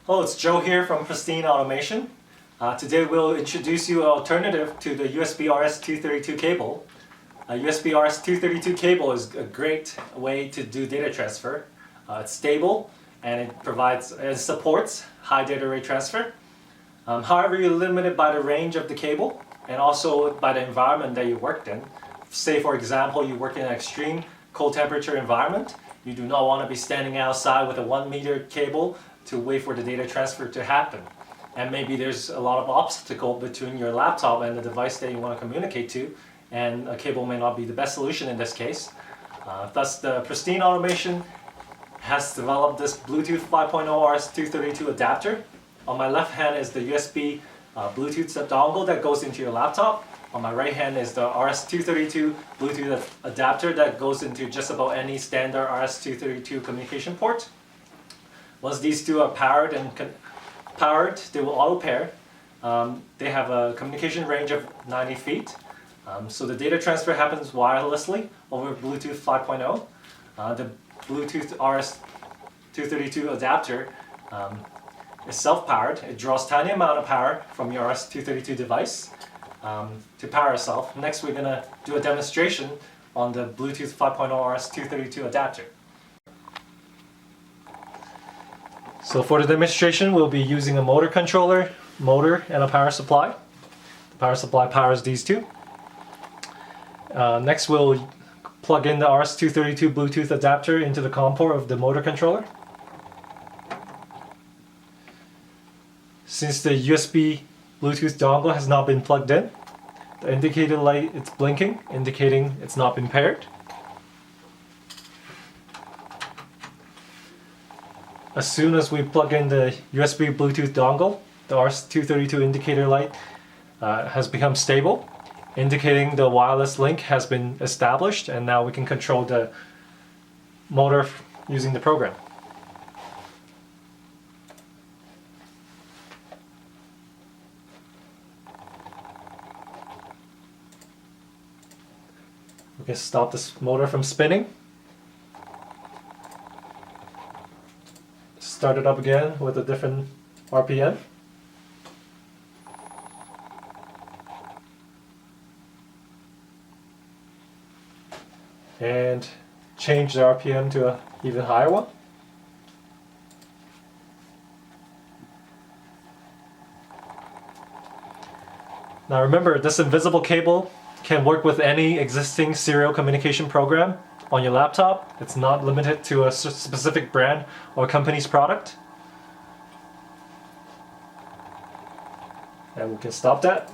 Hello, it's Joe here from Prestine Automation. Today we'll introduce you an alternative to the USB RS232 cable. A USB RS232 cable is a great way to do data transfer. It's stable and it supports high data rate transfer. However, you're limited by the range of the cable and also by the environment that you worked in. Say for example, you work in an extreme cold temperature environment. You do not want to be standing outside with a 1 meter cable to wait for the data transfer to happen. And maybe there's a lot of obstacle between your laptop and the device that you want to communicate to, and a cable may not be the best solution in this case. Thus, the Prestine Automation has developed this Bluetooth 5.0 RS232 adapter. On my left hand is the USB Bluetooth dongle that goes into your laptop. On my right hand is the RS232 Bluetooth adapter that goes into just about any standard RS232 communication port. Once these two are powered, they will auto pair. They have a communication range of 90 feet. So the data transfer happens wirelessly over Bluetooth 5.0. The Bluetooth RS232 adapter is self-powered. It draws tiny amount of power from your RS232 device to power itself. Next, we're going to do a demonstration on the Bluetooth 5.0 RS232 adapter. So for the demonstration, we'll be using a motor controller, motor, and a power supply. The power supply powers these two. Next, we'll plug in the RS232 Bluetooth adapter into the COM port of the motor controller. Since the USB Bluetooth dongle has not been plugged in, the indicator light is blinking, indicating it's not been paired. As soon as we plug in the USB Bluetooth dongle, the RS232 indicator light has become stable, indicating the wireless link has been established, and now we can control the motor using the program. We can stop this motor from spinning. Start it up again with a different RPM. And change the RPM to an even higher one. Now remember, this invisible cable can work with any existing serial communication program on your laptop. It's not limited to a specific brand or company's product. And we can stop that.